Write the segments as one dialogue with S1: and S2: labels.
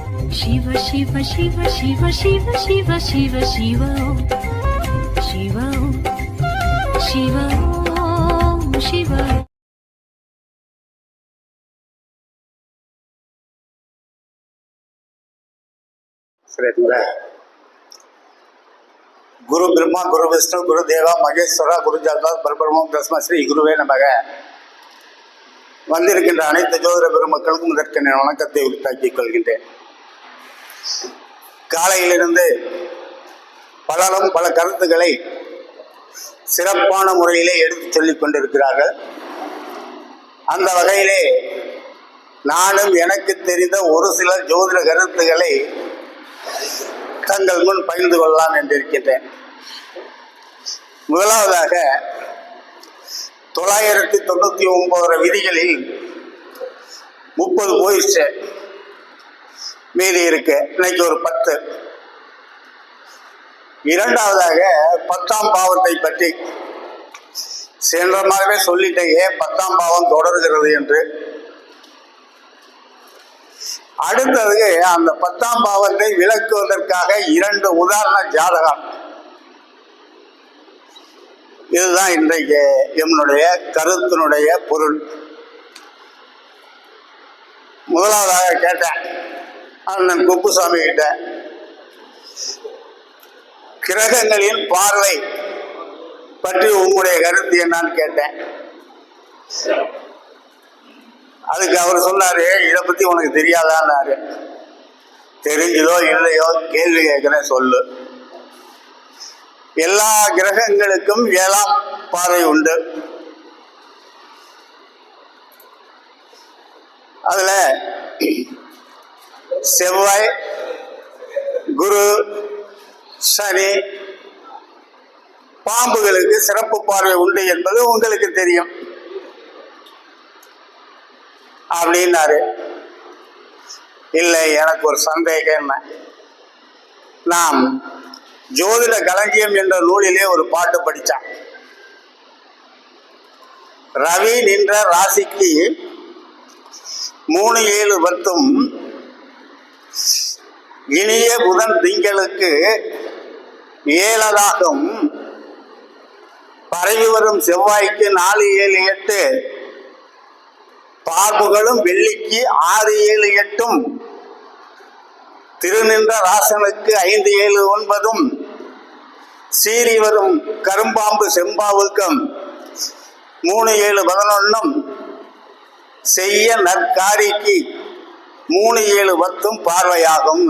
S1: शिव शिव शिव शिव शिव शिव शिव शिव शिव शिव शिव
S2: குரு பிரம்மா குரு விஷ்ணு குரு தேவா மகேஸ்வரா குரு ஜாதாத் பரபிரம்மம் தஸ்மா ஸ்ரீ குருவே நமக. வந்திருக்கின்ற அனைத்து ஜோதிட பெருமக்களுக்கும் இதற்கு வணக்கத்தை உரித்தாக்கிக் கொள்கின்றேன். காலையிலிருந்து பலரும் பல கருத்துக்களை சிறப்பான முறையிலே எடுத்து சொல்லிக் கொண்டிருக்கிறார்கள். அந்த வகையிலே நானும் எனக்கு தெரிந்த ஒரு சில ஜோதிட கருத்துக்களை தங்கள் முன் பகிர்ந்து கொள்ளலாம் என்றிருக்கின்றேன். முதலாவதாக 999 விதிகளில் 30 போயிடுச்சு, மீதி இருக்கு, இன்னைக்கு ஒரு 10. இரண்டாவதாக 10ஆம் பாவத்தை பற்றி சென்ற மாதிரியே சொல்லிட்டேன், 10ஆம் பாவம் தொடர்கிறது என்று. அடுத்தது அந்த 10ஆம் பாவத்தை விளக்குவதற்காக 2 உதாரண ஜாதகம். இதுதான் இன்றைக்கு என்னுடைய கருத்தினுடைய பொருள். முதலாவதாக கேட்டேன் அண்ணன் குப்புசாமி கிட்ட, கிரகங்களின் பார்வை பற்றி உங்களுடைய கருத்து என்னன்னு கேட்டேன். அதுக்கு அவர் சொன்னாரு, இதை பத்தி உனக்கு தெரியாதான்னாரு. தெரிஞ்சதோ இல்லையோ கேள்வி கேட்கிறேன், சொல்லு. எல்லா கிரகங்களுக்கும் 7ஆம் பார்வை உண்டு. அதுல செவ்வாய், குரு, சனி, பாம்புகளுக்கு சிறப்பு பார்வை உண்டு என்பது உங்களுக்கு தெரியும் அப்படின்னாரு. இல்லை, எனக்கு ஒரு சந்தேகம். என்ன, நாம் ஜோதிட களஞ்சியம் என்ற நூலிலே ஒரு பாட்டு படித்தான். ரவி நின்ற ராசிக்கு 3-7 பத்தும், இனிய புதன் திங்களுக்கு 7 பரவி வரும் செவ்வாய்க்கு 4-7-8, பார்ப்புகளும் வெள்ளிக்கு 6-7-8, திருநின்ற ராசனுக்கு 5-7-9, சீறி வரும் கரும்பாம்பு செம்பாவுக்கும் 3-7-11, செய்ய நற்காரிக்கு 3-7-10 பார்வையாகும்.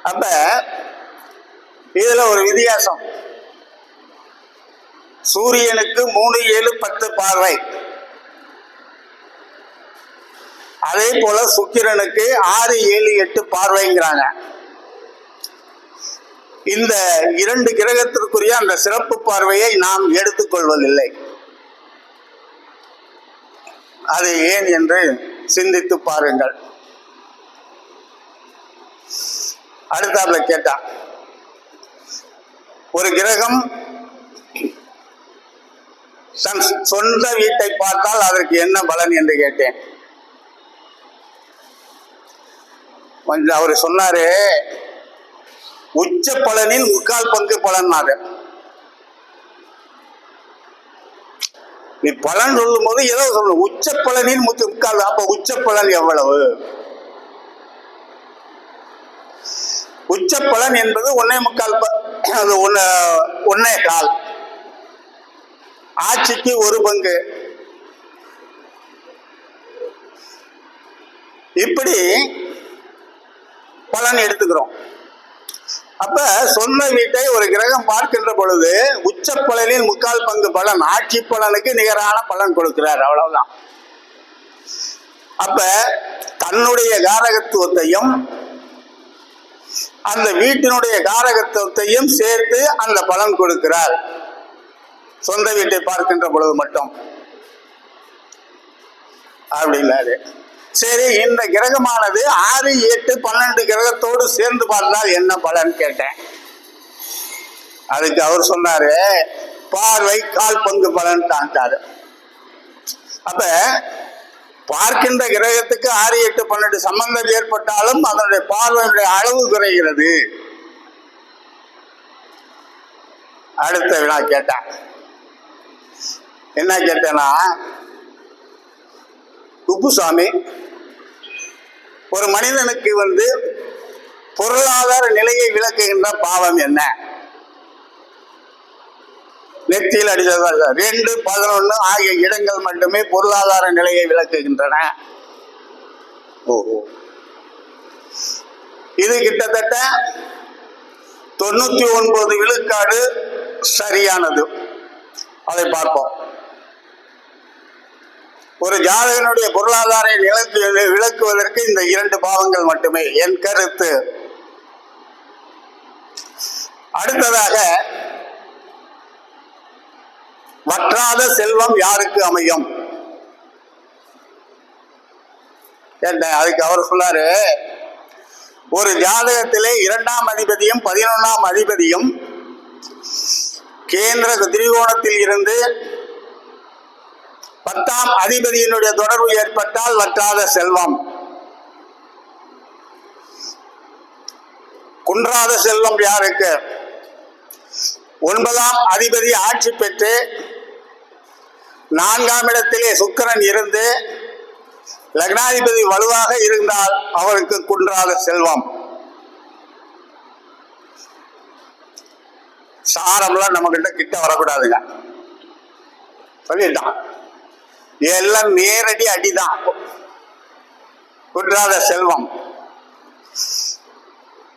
S2: அப்ப இதுல ஒரு வித்தியாசம். சூரியனுக்கு 3-7-10 பார்வை, அதே போல சுக்கிரனுக்கு 6-7-8 பார்வைங்கிறாங்க. இந்த 2 கிரகத்திற்குரிய அந்த சிறப்பு பார்வையை நாம் எடுத்துக்கொள்வதில்லை. அது ஏன் என்று சிந்தித்து பாருங்கள். அடுத்தாப்புல கேட்டா, ஒரு கிரகம் தன் சொந்த வீட்டை பார்த்தால் அதற்கு என்ன பலன் என்று கேட்டேன். கொஞ்சம் அவர் சொன்னாரு, உச்ச பலனில் 3/4 பங்கு பலன். நீ பலன் சொல்லும் போது ஏதோ சொல்லணும், உச்ச பலனில் 3/4. அப்ப உச்ச பலன் எவ்வளவு? உச்ச பலன் என்பது 1.25, ஆட்சிக்கு 1 பங்கு. இப்படி பலன் எடுத்துக்கிறோம். அப்ப சொந்த வீட்டை ஒரு கிரகம் பார்க்கின்ற பொழுது உச்ச பலனில் 3/4 பங்கு பலன், ஆட்சி பலனுக்கு நிகரான பலன் கொடுக்கிறார், அவ்வளவுதான். அப்ப தன்னுடைய காரகத்துவத்தையும் அந்த வீட்டினுடைய காரகத்துவத்தையும் சேர்த்து அந்த பலன் கொடுக்கிறார், சொந்த வீட்டை பார்க்கின்ற பொழுது மட்டும் அப்படின்னாரு. சரி, இந்த கிரகமானது 6, 8, 12 கிரகத்தோடு சேர்ந்து பார்த்தால் என்ன பலன் கேட்டேன். அதுக்கு அவர் சொன்னாரு, பார்வை 1/4 பங்கு பலன் தாண்டாரு. அப்ப பார்க்கின்ற கிரகத்துக்கு 6, 8, 12 சம்பந்தம் ஏற்பட்டாலும் அதனுடைய பார்வையுடைய அளவு குறைகிறது. அடுத்த வினா கேட்டேன். என்ன கேட்டேன்னா, குப்புசாமி, ஒரு மனிதனுக்கு பொருளாதார நிலையை விளக்குகின்ற பாவம் என்ன? நெற்றியில் அடித்தது 2, 11 ஆகிய இடங்கள் மட்டுமே பொருளாதார நிலையை விளக்குகின்றன. ஓஹோ, இது கிட்டத்தட்ட 99 விழுக்காடு சரியானது. அதை பார்ப்போம். ஒரு ஜாதகனுடைய பொருளாதார விளக்குவதற்கு இந்த 2 பாவங்கள் மட்டுமே என் கருத்து. அடுத்ததாக, வற்றாத செல்வம் யாருக்கு அமையும்? அதுக்கு அவர் சொன்னாரு, ஒரு ஜாதகத்திலே 2ஆம் அதிபதியும் 11ஆம் அதிபதியும் கேந்திர திரிகோணத்தில் இருந்து 10ஆம் அதிபதியினுடைய தொடர்பு ஏற்பட்டால் வற்றாத செல்வம். குன்றாத செல்வம் யாருக்கு? 9ஆம் அதிபதி ஆட்சி பெற்று 4ஆம் இடத்திலே சுக்கிரன் இருந்து லக்னாதிபதி வலுவாக இருந்தால் அவருக்கு குன்றாத செல்வம். சாரம்லாம் நம்ம கிட்ட வரக்கூடாதுங்க, சொல்லிட்டான். எல்லாம் நேரடி அடிதான். குன்றாத செல்வம்.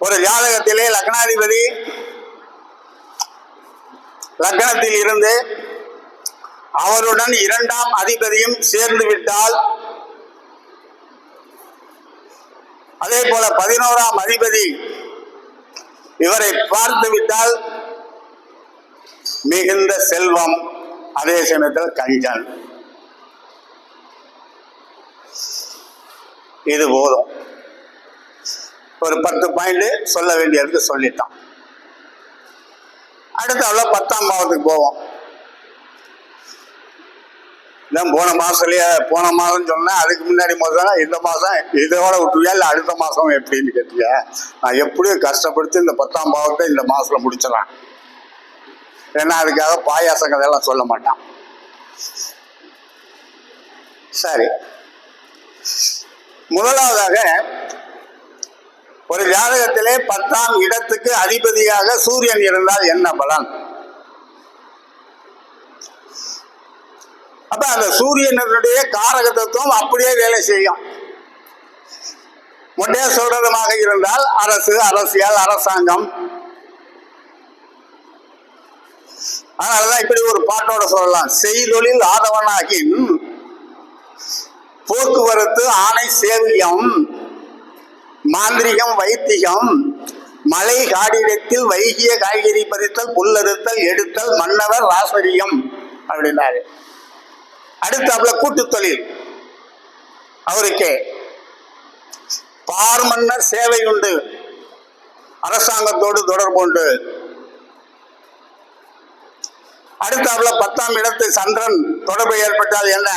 S2: ஒரு ஜாதகத்திலே லக்னாதிபதி லக்னத்தில் இருந்து அவருடன் 2ஆம் அதிபதியும் சேர்ந்து விட்டால், அதே போல 11ஆம் அதிபதி இவரை பார்த்து விட்டால் மிகுந்த செல்வம். அதே சமயத்தில் கஞ்சன். இது போதும். ஒரு 10 பாயிண்ட் சொல்ல வேண்டியதுக்கு சொல்லிட்டான். அடுத்த 10ஆம் பாவத்துக்கு போவோம். போன மாதம் சொன்னேன். அதுக்கு முன்னாடி முதல்ல இந்த மாதம் இதோட விட்டுவியா இல்லை அடுத்த மாதம் எப்படின்னு கேட்டீங்க. நான் எப்படியும் கஷ்டப்படுத்தி இந்த 10ஆம் பாவத்தை இந்த மாதத்தில் முடிச்சிடறேன். ஏன்னா அதுக்காக பாயாசங்கள் எல்லாம் சொல்ல மாட்டான். சரி, முதலாவதாக ஒரு ஜாதகத்திலே 10ஆம் இடத்துக்கு அதிபதியாக சூரியன் இருந்தால் என்ன பலன்? அப்ப அந்த சூரியனுடைய காரக தத்துவம் அப்படியே வேலை செய்யும். முன்னே சொல்றதுமாக இருந்தால் அரசு, அரசியல், அரசாங்கம். அதனாலதான் இப்படி ஒரு பாட்டோட சொல்லலாம். செய்தொழில் ஆதவனாகின் போக்குவரத்து ஆணை சேவியம் மாந்திரிகம் வைத்திகம் மலை காடிடத்தில் வைகிய காய்கறி பறித்தல் புல்லறுத்தல் எடுத்தல் மன்னவர் ராசரியம் அப்படின்னாரு. அடுத்தாப்புல கூட்டு தொழில் அவருக்கு பார்மன்னர் சேவை உண்டு, அரசாங்கத்தோடு தொடர்பு உண்டு. அடுத்தாப்புல 10ஆம் இடத்து சந்திரன் தொடர்பு ஏற்பட்டால் என்ன?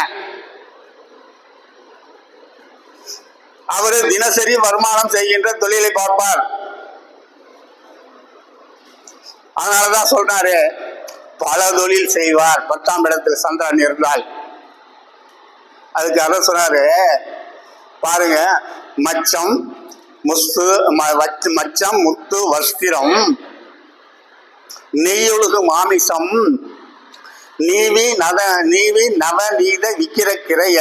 S2: அவரு தினசரி வருமானம் செய்கின்ற தொழிலை பார்ப்பார். அதனாலதான் சொல்றாரு பல தொழில் செய்வார் 10ஆம் இடத்தில் சந்திரன் இருந்தால். அதுக்கு அதை சொன்னாரு பாருங்க, மச்சம் மச்சம் முத்து வஸ்திரம் நெய்யொழுகு மாமிசம் நீவி நவநீத விக்கிர கிரைய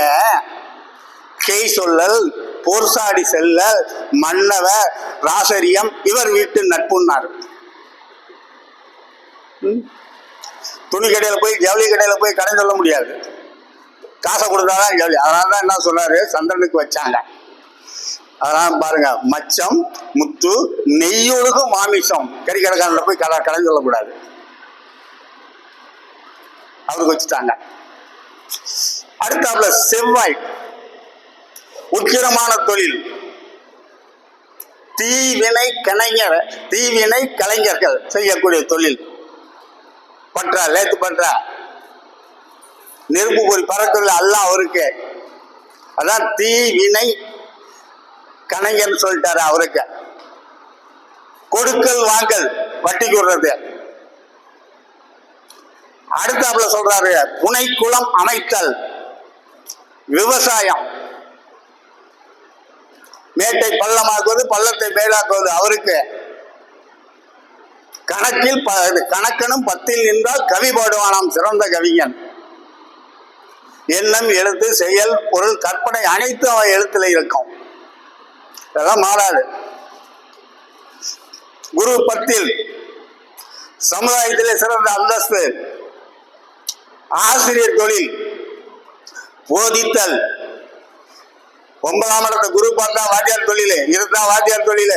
S2: கை சொல்லல் போர்சாடி செல்லல் மன்னவர் ராசரியம் இவர் வீட்டு நட்புன்னார். துணி கடையில போய் ஜவுளி கடையில போய் கடை சொல்ல முடியாது, காசை கொடுத்தாதான் ஜவுளி. அதனாலதான் என்ன சொன்னாரு, சந்திரனுக்கு வச்சாங்க. அதெல்லாம் பாருங்க, மச்சம் முத்து நெய்யொழுகு மாமிசம் கறி கடைக்காரல போய் கடை சொல்லக்கூடாது, அவருக்கு வச்சுட்டாங்க. அடுத்தாப்புல செவ்வாய் உக்கிரமான தொழில், தீவினை கலைஞர்கள் செய்யக்கூடிய தொழில். பற்றா லேத்து பற்றா நெருப்பு பொறி பறக்கிறது எல்லாம் அவருக்கு. அதான் தீ வினை கணைஞர்னு சொல்லிட்டாரு அவருக்கு. கொடுக்கல் வாங்கல் வட்டி கூடுறது. அடுத்தாப்புல சொல்றாரு புனைக்குளம் அமைத்தல் விவசாயம், மேட்டை பள்ளமாக்குவது பள்ளத்தை மேலாக்குவது அவருக்கு. கணக்கனும் 10 நின்றால் கவி பாடுவானாம் சிறந்த கவிஞன். எண்ணம் எழுத்து செயல் பொருள் கற்பனை அனைத்தும் அவன் எழுத்துல இருக்கும், இதெல்லாம் மாறாது. குரு 10 சமுதாயத்திலே சிறந்த அந்தஸ்து, ஆசிரியர் தொழில் போதித்தல். 9ஆம் இடத்த குரு பார்த்தா வாத்தியார் தொழில், இருந்தா வாத்தியார் தொழில்.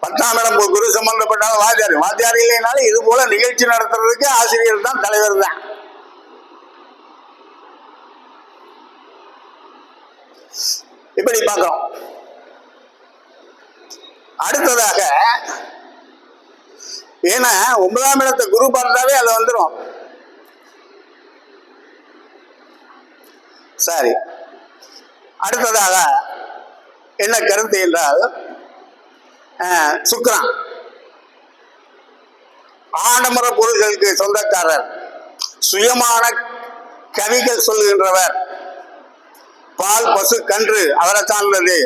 S2: 10ஆம் இடம் குரு சம்பந்தப்பட்டாலும் வாத்தியார் இல்லைனாலும் இது போல நிகழ்ச்சி நடத்துறதுக்கு ஆசிரியர் தான், தலைவர் தான். இப்படி பார்க்கிறோம். அடுத்ததாக ஏன்னா 9ஆம் இடத்தை குரு பார்த்தாவே அது வந்துடும். சரி, அடுத்ததாக என்ன கருத்து என்றால் சுக்கிரன் ஆடம்பர பொருள்களுக்கு சொந்தக்காரர், சுயமான கவிகள் சொல்லுகின்றவர், பால் பசு கன்று அவரை சார்ந்தது.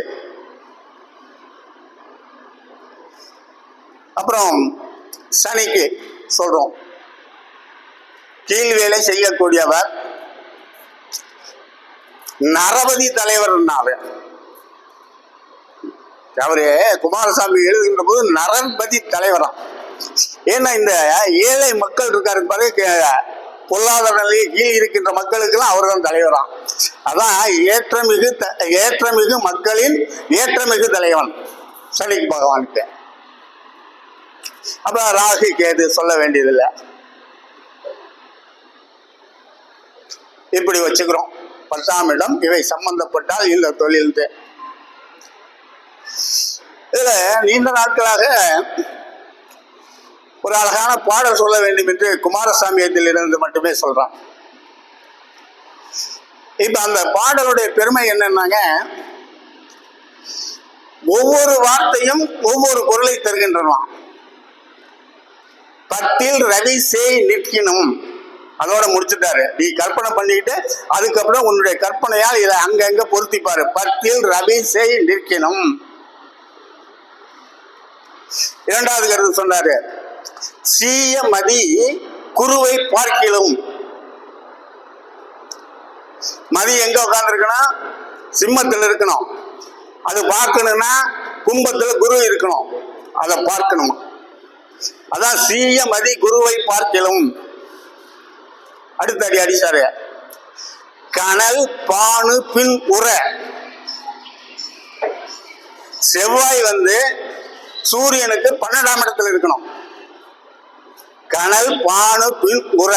S2: அப்புறம் சனிக்கு சொல்றோம் கீழ் வேலை செய்யக்கூடியவர், நரபதி தலைவர். அவரு குமாரசாமி எழுதுகின்ற போது நரபதி தலைவரா. ஏன்னா இந்த ஏழை மக்கள் இருக்காரு பாரு, பொருளாதார நிலையை கீழ் இருக்கின்ற மக்களுக்கெல்லாம் அவர் தான் தலைவரா. அதான் ஏற்றமிகு மக்களின் ஏற்றமிகு தலைவன் சனிக்கு பகவானுக்கு. அப்ப ராகு கேது சொல்ல வேண்டியதில்லை. இப்படி வச்சுக்கிறோம். 10ஆம் இடம் இவை சம்பந்தப்பட்டால் இந்த தொழில். இதுல நீண்ட நாட்களாக ஒரு அழகான பாடல் சொல்ல வேண்டும் என்று குமாரசாமியத்தில் இருந்து மட்டுமே சொல்றான். இப்ப அந்த பாடலுடைய பெருமை என்னன்னாங்க, ஒவ்வொரு வார்த்தையும் ஒவ்வொரு பொருளை தருகின்றன. 10 ரவி சேய் நிற்கினும் அதோட முடிச்சுட்டாரு. நீ கற்பனை பண்ணிக்கிட்டு அதுக்கப்புறம் உன்னுடைய கற்பனையால் இதை அங்கங்க பொருத்திப்பாரு. 10 ரவி சேய் நிற்கினும். இரண்டாவது கருத்து சொன்னாரு, சீய மதி குருவை பார்க்கிலும். மதி எங்க உட்கார்ந்து இருக்கணும்? சிம்மத்தில் இருக்கணும். அது பார்க்கணும்னா கும்பத்துல குரு இருக்கணும், அதை பார்க்கணும். அதான் சீய மதி குருவை பார்க்கிலும். அடுத்த அடி அடிச்சாரு, கனல் பானு பின் உர. செவ்வாய் சூரியனுக்கு 12ஆம் இடத்துல இருக்கணும். கனல் பானு பின் உர.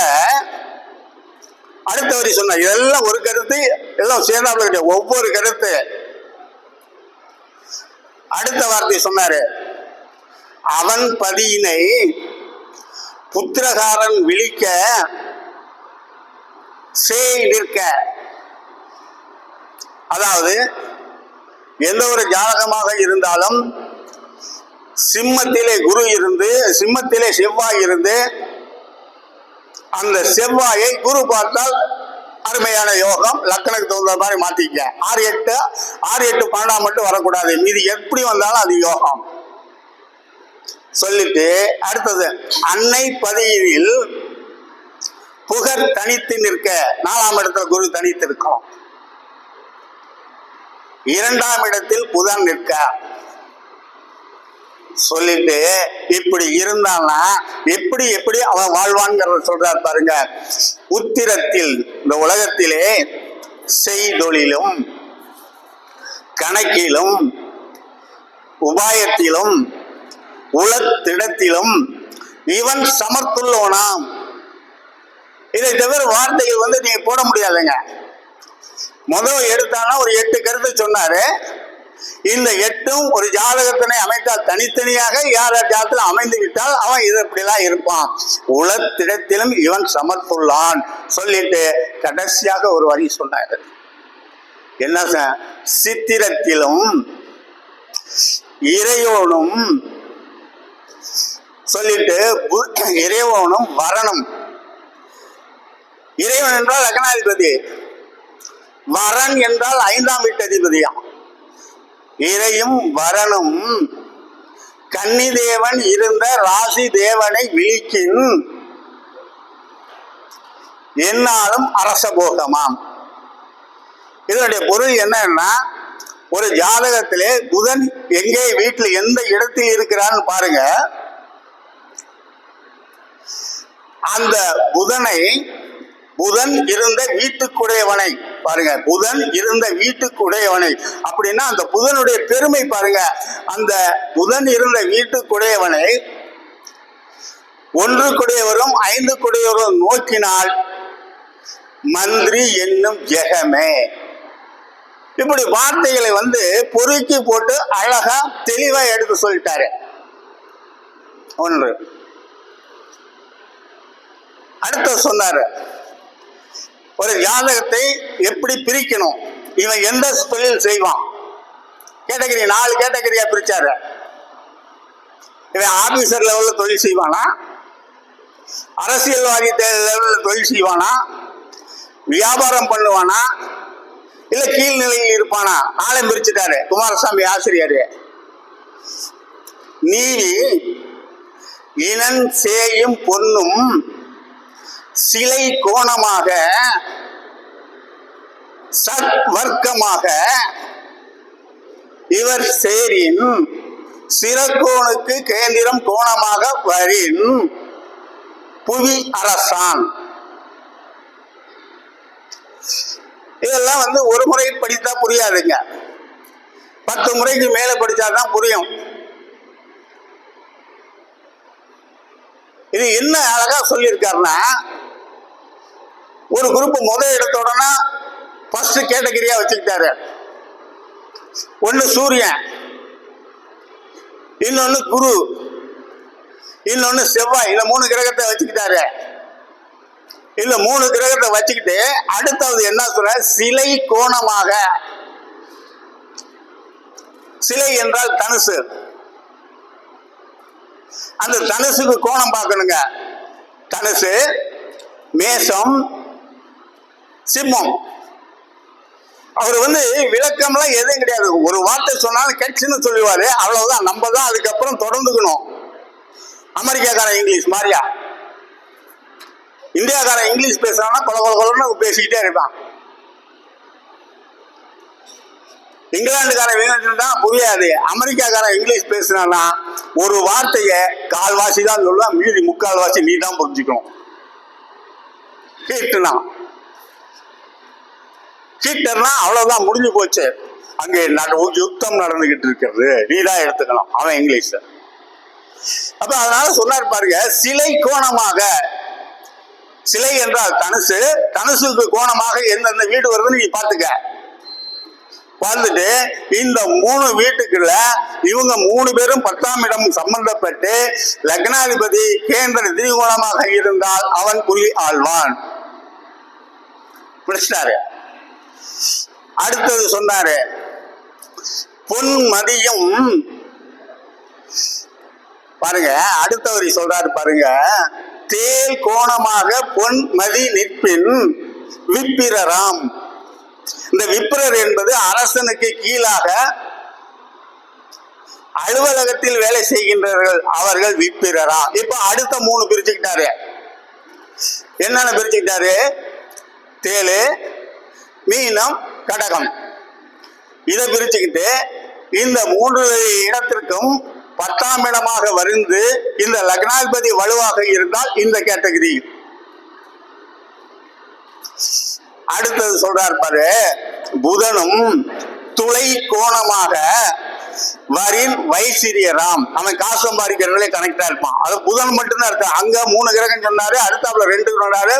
S2: அடுத்த வரி சொன்ன இதெல்லாம் ஒரு கருத்து, எல்லாம் சேர்ந்தாப்புல கிடையாது, ஒவ்வொரு கருத்து. அடுத்த வார்த்தை சொன்னாரு, அவன் பதியினை புத்திரகாரன் விழிக்க சேய் நிற்க. அதாவது எந்த ஒரு ஜாதகமாக இருந்தாலும் சிம்மத்திலே குரு இருந்து, சிம்மத்திலே செவ்வாய் இருந்து, அந்த செவ்வாயை குரு பார்த்தால் அருமையான யோகம். லக்கணத்துக்கு தகுந்த மாதிரி மாத்திக்க. 6, 8, 12 மட்டும் வரக்கூடாது, மீது எப்படி வந்தாலும் அது யோகம் சொல்லிட்டு, அடுத்தது அன்னை பதியில் புகழ் தனித்து நிற்க. 4ஆம் இடத்துல குரு தனித்து இருக்கும். 2ஆம் இடத்தில் புதன் நிற்க சொல்லிட்டு, இப்படி இருந்தான்னா எப்படி எப்படி அவன் வாழ்வான்ங்கிறத சொல்றார் பாருங்க. உத்திரத்தில் இந்த உலகத்திலே செய்தொழிலும் கணக்கிலும் உபாயத்திலும் உலத்திடத்திலும் இவன் சமர்த்துள்ளோனாம். இதை தவிர வார்த்தைகள் நீங்க போட முடியாதுங்க. முதல் எடுத்தானா ஒரு 8 கருத்து சொன்னாரு. இந்த 8ம் ஒரு ஜாதகத்தினை அமைத்தால் தனித்தனியாக யார் ஜாதகத்தில் அமைந்து விட்டால் அவன் இது இப்படிலாம் இருப்பான். உலகத்திடத்திலும் இவன் சமர்த்துள்ளான் சொல்லிட்டு கடைசியாக ஒரு வரி சொன்னார். என்ன? சித்திரத்திலும் இறையோனும் சொல்லிட்டு இறைவனும் வரணும். இறைவன் என்றால் லக்னாதிபதி, வரன் என்றால் 5ஆம் வீட்டு அதிபதியாம். இறையும் வரனும் கன்னி தேவன் இருந்த ராசி தேவனை விழிக்கின் என்னாலும் அரச போகமாம். இதனுடைய பொருள் என்னன்னா, ஒரு ஜாதகத்திலே புதன் எங்கே வீட்டில் எந்த இடத்தில் இருக்கிறான்னு பாருங்க. அந்த புதன் இருந்த வீட்டுக்குடையவனை பாருங்க. புதன் இருந்த வீட்டுக்குடையவனை அப்படின்னா அந்த புதனுடைய பெருமை பாருங்க. அந்த புதன் இருந்த வீட்டுக்குடையவனை 1 5 நோக்கினால் மந்திரி என்னும் ஜெகமே. இப்படி வார்த்தைகளை பொறுக்கி போட்டு அழகா தெளிவா எடுத்து சொல்லிட்டாரு. ஒன்று. அடுத்த சொன்னாரு, ஒரு ஜாதகத்தை எப்படி பிரிக்கணும், இவன் எந்த தொழில் செய்வான். கேட்டகரி 4 கேட்டகரியா பிரிச்சாரு. இவன் ஆபீசர் லெவல்ல தொழில் செய்வானா, அரசியல்வாதி லெவல்ல தொழில் செய்வானா, வியாபாரம் பண்ணுவானா, இல்ல கீழ்நிலையில் இருப்பானா. 4 பிரிச்சுட்டாரு குமாரசாமி ஆசிரியர். நீதி இனன் சேயும் பொன்னும் சிலை கோணமாக சத்வர்க்கமாக இவர் சேரின் சிறக்கோனுக்கு கேந்திரம் கோணமாக வரின் புவி அரசான். இதெல்லாம் ஒரு முறை படித்தா புரியாதுங்க, 10 முறைக்கு மேல படிச்சாதான் புரியும். இது என்ன அழகா சொல்லியிருக்காருன்னா, ஒரு குரூப் முதல் இடத்தோடனா ஃபர்ஸ்ட் கேட்டகரியா வச்சுக்கிட்டாரு. ஒன்னு சூரியன், இன்னொன்னு குரு, இன்னொன்னு செவ்வாய். இந்த 3 கிரகத்தை வச்சுக்கிட்டாரு. இந்த 3 கிரகத்தை வச்சுக்கிட்டு அடுத்தது என்ன சொல்ற, சிலை கோணமாக. சிலை என்றால் தனுசு. அந்த தனுசுக்கு கோணம் பார்க்கணுங்க. தனுசு, மேஷம், சிம்மம். அவர் விளக்கம்லாம் எதுவும் கிடையாது. ஒரு வார்த்தை சொன்னாலும் கட்சின்னு சொல்லுவாரு, அவ்வளவுதான். நம்ம தான் அதுக்கப்புறம் தொடர்ந்துக்கணும். அமெரிக்காக்காரன் இங்கிலீஷ் மாதிரியா, இந்தியாக்காரன் இங்கிலீஷ் பேசுறான்னா கொலன்னு பேசிக்கிட்டே இருப்பான். இங்கிலாந்துக்காரன் தான் புரியாது. அமெரிக்காக்காரன் இங்கிலீஷ் பேசுனா ஒரு வார்த்தைய கால்வாசி தான் சொல்லுவான், மீதி 3/4 நீ தான் புரிஞ்சுக்கணும். ஹீட்டர்னா அவ்வளவுதான், முடிஞ்சு போச்சு. அங்கே யுத்தம் நடந்துகிட்டு இருக்கிறது, நீ தான் எடுத்துக்கணும். அவன் இங்கிலீஷ். அப்ப அதனால சொன்னார் பாருங்க, சிலை கோணமாக. சிலை என்றால் தனுசு, தனுசுக்கு கோணமாக எந்தெந்த வீடு வருதுன்னு நீ பாத்துக்க. பார்த்துட்டு இந்த 3 வீட்டுக்குள்ள இவங்க 3 பேரும் 10ஆம் இடம் சம்பந்தப்பட்டு லக்னாதிபதி கேந்திர திரிகோணமாக இருந்தால் அவன் புலி ஆழ்வான். அடுத்தது சொன்னாரு, பொன்மதியும் பாருங்க. அடுத்தவரி சொல்றாரு பாருங்க, தேல் கோணமாக பொன்மதி நிற்பின் விப்பிரராம். இந்த விப்ரர் என்பது அரசனுக்கு கீழாக அலுவலகத்தில் வேலை செய்கின்றவர்கள், அவர்கள் விப்பிரரா. இப்ப அடுத்த 3 பிரிச்சுக்கிட்டாரு. என்னென்ன பிரிச்சுக்கிட்டாரு, தேலு, மீனம், கடகம். இதை பிரிச்சுக்கிட்டு இந்த 3 இடத்திற்கும் 10ஆம் இடமாக வருந்து இந்த லக்னாதிபதி வலுவாக இருந்தால் இந்த கேட்டகரி. அடுத்தது சொல்றார் பாரு, புதனும் துளை கோணமாக வரின் வைசிரியராம். அவன் காசு சம்பாதிக்கிறதுல கனெக்டா இருப்பான். அது புதன் மட்டும்தான் இருக்கு. அங்க 3 கிரகம் சொன்னாரு, அடுத்தாப்புல 2 சொன்னாரு.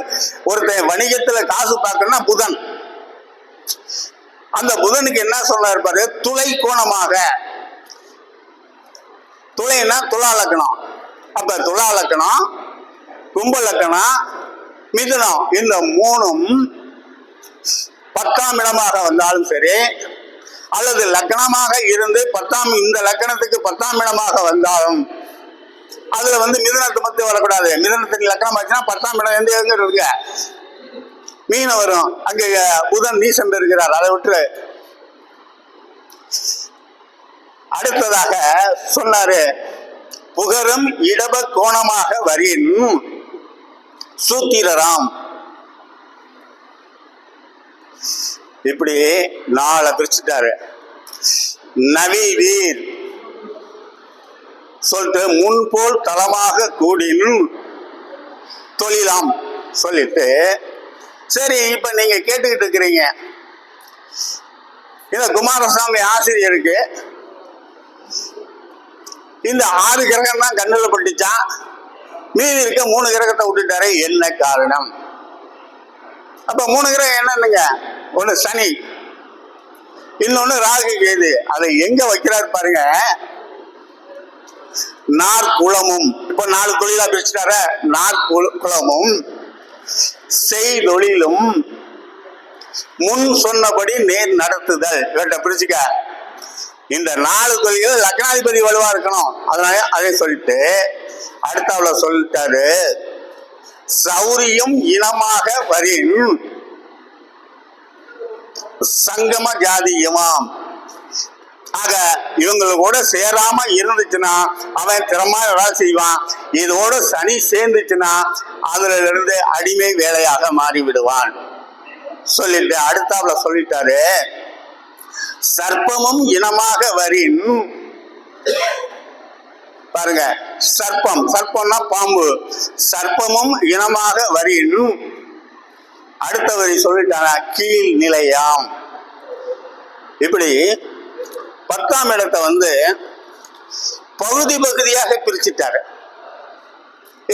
S2: ஒருத்தன் வணிகத்துல காசு பார்க்கணும்னா புதன். அந்த புதனுக்கு என்ன சொன்னார் பாரு, துளை கோணமாக. துளைன்னா துலா லக்னம். அப்ப துலா லக்னம், கும்ப லக்னம், மிதுனம், இந்த மூணும் 10ஆம் இடமாக வந்தாலும் சரி, அல்லது லக்னமாக இருந்து 10ஆம் இந்த லக்னத்துக்கு 10ஆம் இடமாக வந்தாலும் அதுல மிதுனத்தை மட்டும் வரக்கூடாது. மிதுனத்துக்கு லக்னம் ஆச்சுன்னா 10ஆம் இடம் எங்க இருக்கு, மீன வரும். அங்க புதன் நீசம் இருக்கிறார், அதை விட்டு. அடுத்ததாக சொன்னாரு, புகரும் இடப கோணமாக வரின் சூத்திரராம். இப்படி 4 பிரிச்சுட்டாரு. நவி வீர் சொல்லிட்டு முன்போல் தளமாக கூடின் தொழிலாம் சொல்லிட்டு, சரி இப்ப நீங்க கேட்டுக்கிட்டு இருக்கிறீங்க, இந்த குமாரசாமி ஆசிரியருக்கு இந்த 6 கிரகம் தான் கண்ணுல பட்டுச்சான், மீதி இருக்க 3 கிரகத்தை விட்டுட்டாரு, என்ன காரணம்? அப்ப 3 கிரகம் என்னன்னுங்க, ஒண்ணு சனி, இன்னொன்னு ராகு கேது. அதை எங்க வைக்கிறாரு பாருங்க, நாற்குளமும். இப்ப 4 தொழிலா பிரிச்சுட்டார, நாற்குளமும் செய்தொழிலும் முன் சொன்னபடி நேர் நடத்துதல். இவற்றை பிரிச்சுக்க. இந்த 4 தொழில்கள் லக்னாதிபதி வலுவா இருக்கணும், அதனால அதை சொல்லிட்டு அடுத்தாவுல சொல்லிட்டாரு, சௌரியம் இனமாக வரின் சங்கம ஜாதியமாம். ஆக இவங்களோட சேராம இருந்துச்சுன்னா அவன் திறமையா வேலை செய்வான். இதோட சனி சேர்ந்துச்சுன்னா அதுல இருந்து அடிமை வேலையாக மாறி விடுவான் சொல்லிட்டு அடுத்தாப்புல சொல்லிட்டாரு, சர்ப்பமும் இனமாக வரின். பாருங்க, சர்ப்பம், சர்ப்பம்னா பாம்பு, சர்ப்பமும் இனமாக வரின். அடுத்த வரி சொல்லிட்டாங்க, கீழ் நிலையாம். இப்படி 10ஆம் இடத்தை பகுதி பகுதியாக பிரிச்சுட்டாரு.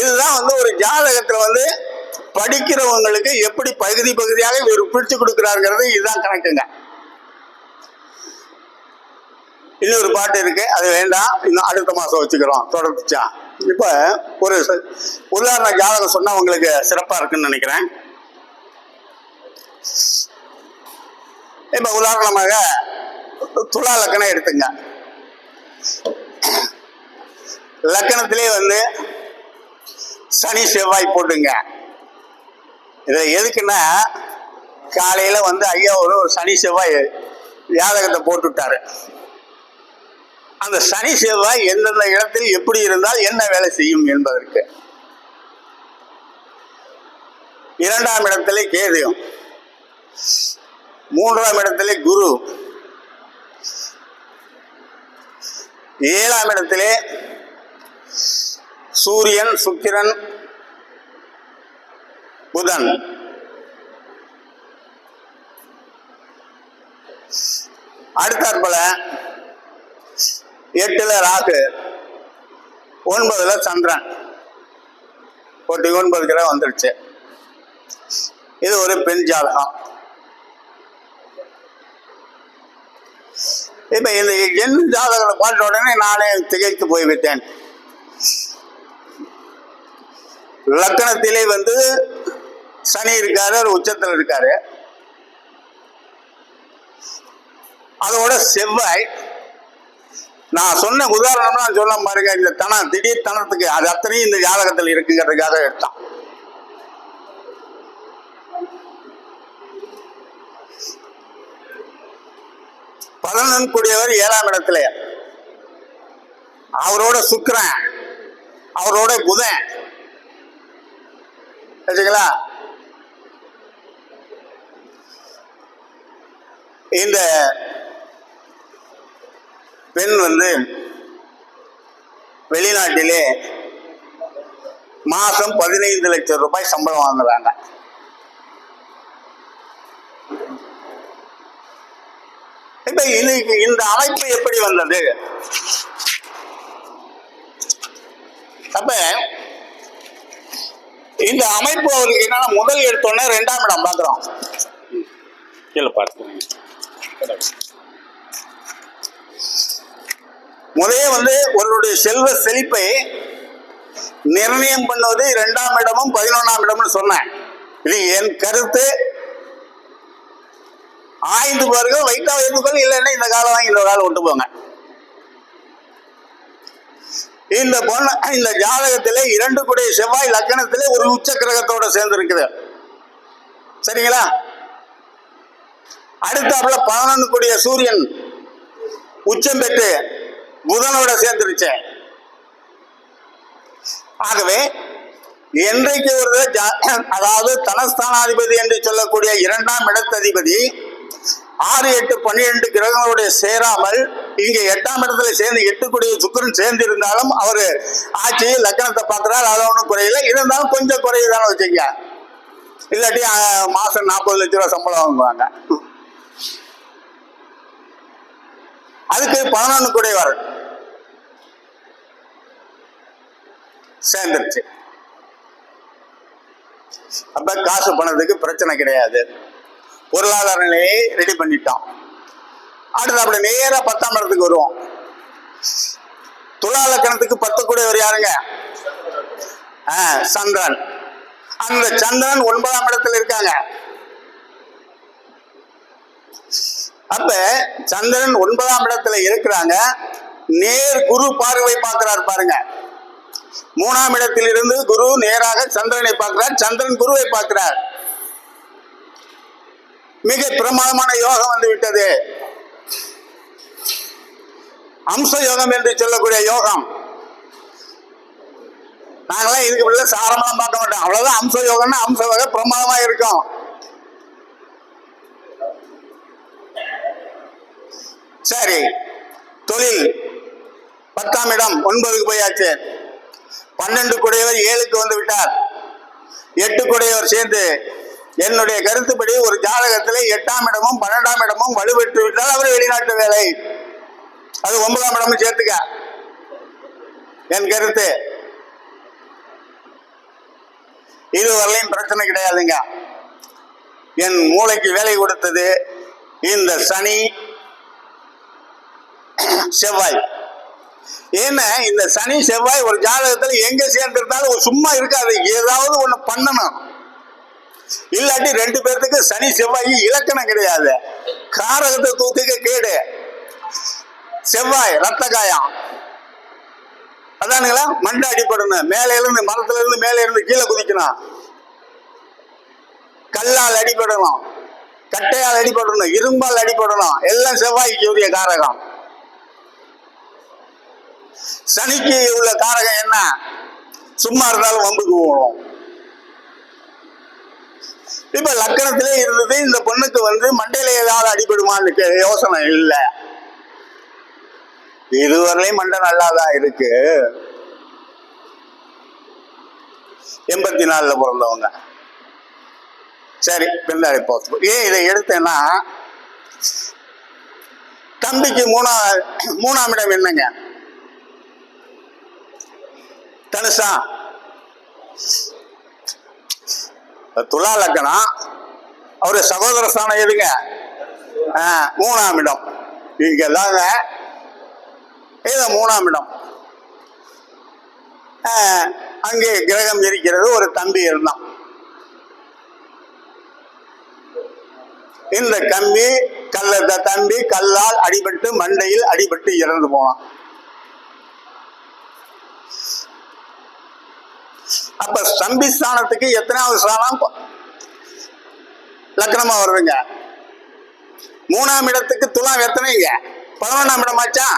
S2: இதுதான் ஒரு ஜாதகத்துல படிக்கிறவங்களுக்கு எப்படி பகுதி பகுதியாக இவர் பிரிச்சு கொடுக்கிறாருங்கிறது இதுதான் கணக்குங்க. இன்னொரு பாட்டு இருக்கு, அது வேண்டாம், இன்னும் அடுத்த மாசம் வச்சுக்கிறோம் தொடர்ச்சியா. இப்ப ஒரு உதாரண ஜாதகம் சொன்னா உங்களுக்கு சிறப்பா இருக்குன்னு நினைக்கிறேன். இப்ப உதாரணமாக துலா லக்கணம் எடுத்துங்க. லக்கணத்திலே சனி செவ்வாய் போட்டுங்க. இதை எதுக்குன்னா, காலையில ஐயா ஒரு சனி செவ்வாய் ஜாதகத்தை போட்டுட்டாரு. அந்த சனி செவ்வாய் எந்தெந்த இடத்தில் எப்படி இருந்தால் என்ன வேலை செய்யும் என்பதற்கு. 2ஆம் இடத்திலே கேது, 3ஆம் இடத்திலே குரு, 7ஆம் இடத்திலே சூரியன், சுக்கிரன், புதன், அடுத்தாற்போல 8ல ராகு, 9ல சந்திரன். 9 கிரகம் வந்துருச்சு. இது ஒரு பெண் ஜாதகம். இப்ப இந்த எண் ஜாதகங்களை பார்த்த உடனே நானே திகைத்து போய்விட்டேன். லக்கணத்திலே சனி இருக்காரு, ஒரு உச்சத்தில் இருக்காரு. அதோட செவ்வாய், நான் சொன்ன உதாரணம் நான் சொல்ல பாருங்க, இந்த தனம், திடீர் தனத்துக்கு அது அத்தனையும் இந்த ஜாதகத்தில் இருக்குங்கிறதுக்காக எடுத்தான். பலனன் கூடியவர் 7ஆம் இடத்துல, அவரோட சுக்கிரன், அவரோட புதன். வச்சுங்களா? இந்த பெண் வெளிநாட்டிலே மாசம் 15 லட்சம் ரூபாய் சம்பளம் வாங்குறாங்க. இப்ப இந்த அமைப்பு எப்படி வந்தது? அப்ப இந்த அமைப்பு அவருக்கு என்னன்னா, முதல் எடுத்தோடனே 2ஆம் இடம் பாக்குறோம். கீழே பார்த்து முதலே ஒருவருடைய செல்வ செழிப்பை நிர்ணயம் பண்ணுவது 2ஆம் இடமும் 11ஆம் இடம்னு சொன்னேன். இது என் கருத்து. ஆய்ந்து பாருங்கள், வைத்தா வைத்துக்கள், இல்லைன்னா இந்த காலம் வாங்கி இந்த காலம் விட்டு போங்க. இந்த பொண்ணு இந்த ஜாதகத்திலே 2 கூடிய செவ்வாய் லக்கணத்திலே ஒரு உச்ச கிரகத்தோட சேர்ந்து இருக்குது. சரிங்களா? அடுத்தாப்புல 11 கூடிய சூரியன் உச்சம் பெற்று புதனோட சேர்ந்துருச்சு. ஆகவே என்றைக்கு ஒரு அதாவது தனஸ்தானாதிபதி என்று சொல்லக்கூடிய 2ஆம் இடத்ததிபதி 6, 8, 12 கிரகங்களுடைய சேராமல் இங்க 8ஆம் இடத்துல சேர்ந்து 8 கூடிய சுக்கிரன் சேர்ந்து இருந்தாலும் அவரு ஆட்சி லக்கணத்தை பார்க்கிறார். அது ஒன்றும் குறையில, இருந்தாலும் கொஞ்சம் குறையுதானே வச்சுக்க. இல்லாட்டி மாசம் 40 லட்ச ரூபா சம்பளம் வாங்குவாங்க. அதுக்கு 11 கூடையவர் சேர்ந்துருச்சு. அப்ப காசு பணத்துக்கு பிரச்சனை கிடையாது. பொருளாதார நிலையை ரெடி பண்ணிட்டோம். அடுத்து அப்படி நேரா 10ஆம் இடத்துக்கு வருவோம். துலா லக்கணத்துக்கு 10 கூடையவர் யாருங்க? சந்திரன். அந்த சந்திரன் 9ஆம் இடத்துல இருக்காங்க. அப்ப சந்திரன் 9ஆம் இடத்துல இருக்கிறாங்க. நேர் குரு பார்வை பார்க்கிறார் பாருங்க. 3ஆம் இடத்தில் இருந்து குரு நேராக சந்திரனை பார்க்கிறார், சந்திரன் குருவை பார்க்கிறார். மிக பிரமாதமான யோகம் வந்து விட்டது. அம்ச யோகம் என்று சொல்லக்கூடிய யோகம். நாங்களாம் இதுக்கு பிள்ளை சாரமெல்லாம் பார்க்க மாட்டோம். அவ்வளவுதான் அம்ச யோகம்னா அம்ச வகை பிரமாதமா இருக்கும். சரி, தொழில் 10ஆம் இடம் 9க்கு போயாச்சு. 12 கூடையவர் 7க்கு வந்து விட்டார். 8 கூடையவர் சேர்ந்து என்னுடைய கருத்துப்படி ஒரு ஜாதகத்திலே 8ஆம் இடமும் 12ஆம் இடமும் வலுப்பெற்று விட்டால் அவர் வெளிநாட்டு வேலை. அது 9ஆம் இடமும் சேர்த்துக்க. என் கருத்து இதுவரையிலும் பிரச்சனை கிடையாதுங்க. என் மூளைக்கு வேலை கொடுத்தது இந்த சனி செவ்வாய். ஏன்னா இந்த சனி செவ்வாய் ஒரு ஜாதகத்துல எங்க சேர்ந்திருந்தாலும் சும்மா இருக்காது, ஏதாவது ஒண்ணு பண்ணணும். இல்லாட்டி 2 பேர்த்துக்கு சனி செவ்வாய் இலக்கணம் கிடையாது. காரகத்தை தூக்கிக்க கேடு. செவ்வாய் ரத்த காயம், அதானுங்களா? மண்டை அடிப்படணும், மேல இருந்து மரத்துல இருந்து மேல இருந்து கீழே குதிக்கணும், கல்லால் அடிபடணும், கட்டையால் அடிபடணும், இரும்பால் அடிபடணும். எல்லாம் செவ்வாய்க்கு உரிய காரகம். சனிக்கு உள்ள காரகம் என்ன? சும்மா இருந்தாலும் வம்புக்கு போகணும். இப்ப லக்கணத்திலே இருந்தது. இந்த பொண்ணுக்கு மண்டையில ஏதாவது அடிபடுமான்னு யோசனை இல்லை. இதுவரையிலும் மண்டை நல்லாதான் இருக்கு. 84ல பிறந்தவங்க. சரி, பின்னாடி போச்சு. ஏன் இதை எடுத்தேன்னா, தம்பிக்கு 3ஆம் இடம் என்னங்க? தனுஷா. துலா லக்கணம். அவரு சகோதர ஸ்தானம் எதுங்க? 3ஆம் இடம். இங்க எல்லாங்க ஏதோ 3ஆம் இடம். அங்கே கிரகம் இருக்கிறது. ஒரு தம்பி இருந்தான். இந்த தம்பி கல்லால் அடிபட்டு மண்டையில் அடிபட்டு இறந்து போனான். அப்ப ஸ்தம்பிஸ்தானத்துக்கு எத்தனாவது ஸ்தானம் லக்னமா வருதுங்க? 3ஆம் இடத்துக்கு துலாம் எத்தனைங்க? 11ஆம் இடம் ஆச்சா?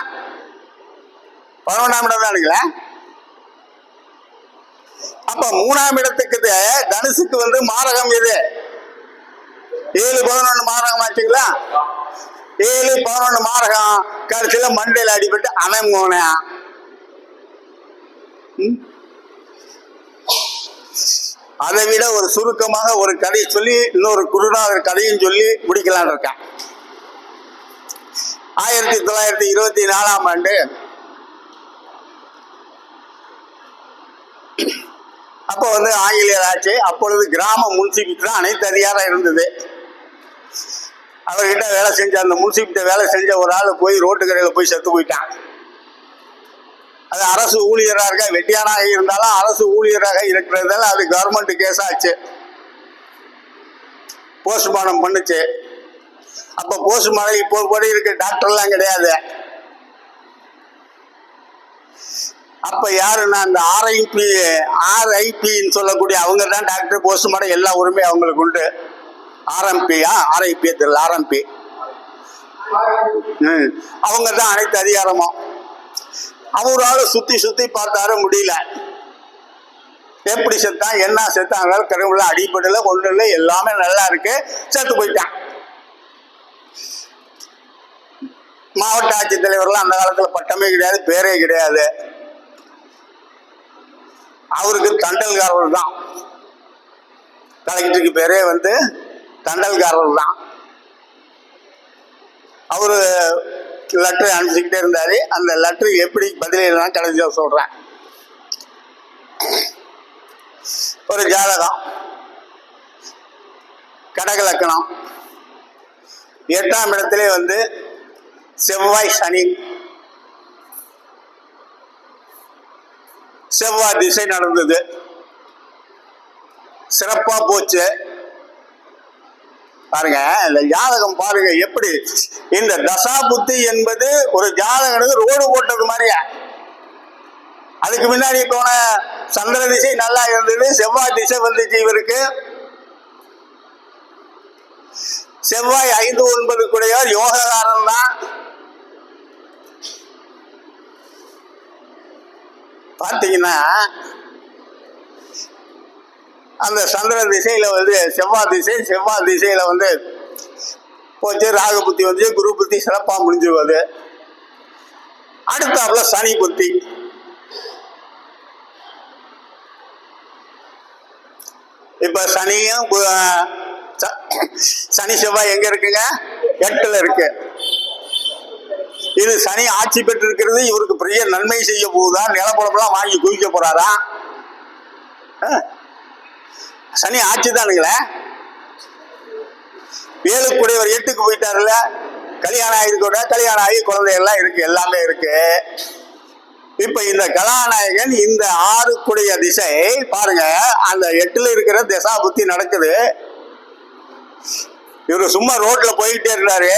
S2: 11ஆம் இடம் தானுங்களா? அப்ப 3ஆம் இடத்துக்கு தனுசுக்கு மாரகம் எது? 7, 11 மாரகம் ஆச்சுங்களா? 7, 11 மாரகம். கடைசியில மண்டையில அடிபட்டு அவன் போனான். அதை விட ஒரு சுருக்கமாக ஒரு கதையை சொல்லி இன்னொரு குருநாதர் கதையும் சொல்லி முடிக்கலாம் இருக்கேன். 1924ஆம் ஆண்டு அப்போ ஆங்கிலேயர் ஆட்சி. அப்பொழுது கிராம முன்சிபல் தான் அனைத்து அதிகாரம் இருந்தது. அவர்கிட்ட வேலை செஞ்ச அந்த முன்சிப்கிட்ட வேலை செஞ்ச ஒரு ஆள் போய் ரோட்டு கரையில் போய் செத்து போயிட்டான். அது அரசு ஊழியராக வெட்டியானாக இருந்தாலும் அரசு ஊழியராக இருக்கிறதால அது கவர்மெண்ட் கேஸ் ஆச்சு. போஸ்ட்மார்ட்டம் பண்ணுச்சு. அப்ப போஸ்ட்மார்ட்டம் இப்போ கூட இருக்க டாக்டர்லாம் கிடையாது. அப்ப யாருன்னா அந்த ஆர்ஐபின்னு சொல்லக்கூடிய அவங்க தான் டாக்டர். போஸ்ட்மார்ட்டம் எல்லா உரிமையும் அவங்களுக்கு உண்டு. ஆர்ஐபி தெரியல, ஆர்எம்பி அவங்க தான் அனைத்து அதிகாரமும். அவரால் சுத்தி பார்த்தாரு, முடியல. எப்படி செத்தான், என்ன செத்தான், கருவுல அடிப்படையில கொண்டு எல்லாமே நல்லா இருக்கு, செத்து போயிட்டான். மாவட்ட ஆட்சித்தலைவர்லாம் அந்த காலத்துல பட்டமே கிடையாது, பேரே கிடையாது. அவருக்கு தண்டல்காரர் தான். கலெக்டருக்கு பேரே தண்டல்காரர் தான். அவரு லெட்டர் அனுப்பிச்சுக்கிட்டே இருந்தாரு. அந்த லெட்டர் எப்படி பதிலா கடைசியா சொல்றேன். ஒரு ஜாதகம், கடகலக்கணம், 8ஆம் இடத்திலே செவ்வாய் சனி, செவ்வாய் திசை நடந்தது, சிறப்பா போச்சு. பாருங்க இந்த ஜாதகம் பாருங்க எப்படி. இந்த தசா புத்தி என்பது ஒரு ஜாதகனுக்கு ரோடு போட்டது மாதிரியா. அதுக்கு முன்னாடி போன சந்திர திசை நல்லா இருந்தது, செவ்வாய் திசை வந்துச்சு இவருக்கு. செவ்வாய் 5, 9 கூடையவர் யோககாரன் தான். பார்த்தீங்கன்னா அந்த சந்திர திசையில செவ்வாய் திசையில போச்சு. ராகு புத்தி குரு புத்தி சிறப்பா முடிஞ்சுவது. அடுத்தாப்புல சனி புத்தி. இப்ப சனி செவ்வாய் எங்க இருக்குங்க? 8ல இருக்கு. இது சனி ஆட்சி பெற்று இருக்கிறது. இவருக்கு பெரிய நன்மை செய்ய போகுதா? நிலப்படம்லாம் வாங்கி குவிக்க போறாரா? சனி ஆட்சி தானுங்களே. 7க்குடையவர் 8க்கு போயிட்டாருல. கல்யாணம் ஆகிருக்கூட, கல்யாணம் ஆகி குழந்தை எல்லாம் இருக்கு, எல்லாமே இருக்கு. இப்ப இந்த கலாநாயகன் இந்த 6க்குடைய திசை பாருங்க, அந்த 8ல இருக்கிற திசா புத்தி நடக்குது. இவரு சும்மா ரோட்ல போயிட்டே இருந்தாரு.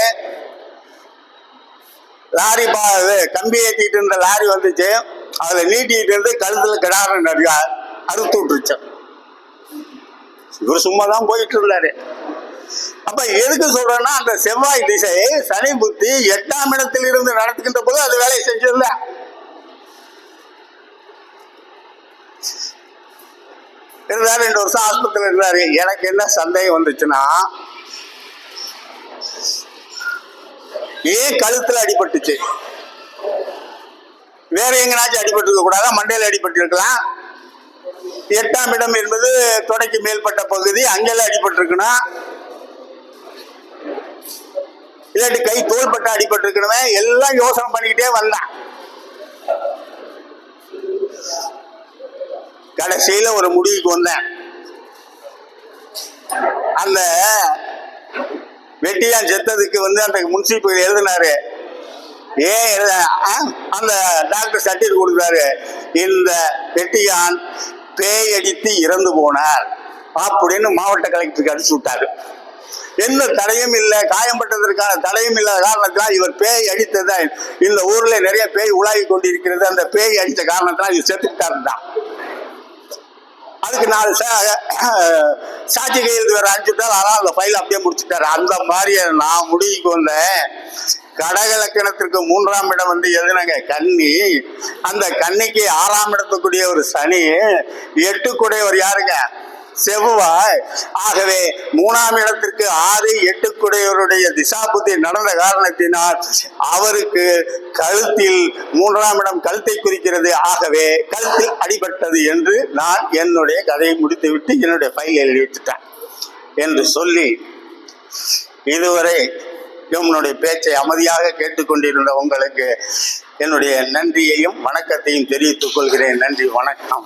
S2: லாரி கம்பி ஏற்றிட்டு இருந்த லாரி வந்துச்சு. அதுல நீட்டிட்டு இருந்து கழுத்துல கிடாரம் அறுத்து விட்டுருச்சு. இவர் சும்மா தான் போயிட்டு இருந்தாரு. அப்ப எதுக்கு சொல்றேன்னா, அந்த செவ்வாய் திசை சனி புத்தி 8ஆம் இடத்தில் இருந்து நடத்துகின்ற போது அது வேலையை செஞ்சிருந்த. இருந்தாரு, 2 வருஷம் ஆஸ்பத்திரியில் இருந்தாரு. எனக்கு என்ன சந்தேகம் வந்துச்சுன்னா, ஏன் கழுத்துல அடிபட்டுச்சு? வேற எங்கனாச்சும் அடிபட்டு இருக்க கூடாதா? மண்டையில அடிபட்டு இருக்கலாம். 8ஆம் இடம் என்பது தொடைக்கு மேல்பட்ட பகுதி, அங்கெல்லாம் அடிபட்டு இருக்கணும். இல்லாட்டி கை தோள்பட்ட அடிபட்டு இருக்கணுமே. எல்லாம் யோசனை பண்ணிக்கிட்டே வந்தான். கடைசியில ஒரு முடிவுக்கு வந்தேன். அந்த வெட்டியான் செத்ததுக்கு அந்த முன்சிபல் எழுதினாரு. ஏன் அந்த டாக்டர் சர்டிபிகேட் கொடுத்தாரு, இந்த வெட்டியான் பேய் அடித்து இறந்து போனார் அப்படின்னு மாவட்ட கலெக்டருக்கு அடிச்சு விட்டாரு. எந்த தடையும் இல்லை, காயம்பட்டதற்கான தடையும் இல்லாத காரணத்தினால் இவர் பேய் அடித்ததான். இந்த ஊர்ல நிறைய பேய் உலாவி கொண்டிருக்கிறது. அந்த பேய் அடித்த காரணத்தினால் இவர் செத்துக்கிட்டாரு தான். அதுக்கு 4 சாட்சி கையெழுத்து வேற அனுப்பிச்சுட்டார். ஆனால் அந்த ஃபைல் அப்படியே முடிச்சுட்டாரு. அந்த மாதிரி நான் முடிவுக்கு வந்தேன். கடகலக்கணத்திற்கு 3ஆம் இடம் எதுனாங்க? கன்னி. அந்த கன்னிக்கு 6ஆம் இடத்துக்குரிய ஒரு சனி, 8க்குடையவர் யாருங்க? செவ்வாய். ஆகவே 3ஆம் இடத்திற்கு 6, 8க்குடையவருடைய திசாபுத்தி நடந்த காரணத்தினால் அவருக்கு கழுத்தில் 3ஆம் இடம் கழுத்தை குறிக்கிறது. ஆகவே கழுத்தில் அடிபட்டது என்று நான் என்னுடைய கதையை முடித்துவிட்டு என்னுடைய ஃபைல் எழுதி வச்சுட்டேன் என்று சொல்லி, இதுவரை என்னுடைய பேச்சை அமைதியாக கேட்டுக்கொண்டிருந்த உங்களுக்கு என்னுடைய நன்றியையும் வணக்கத்தையும் தெரிவித்துக் கொள்கிறேன். நன்றி, வணக்கம்.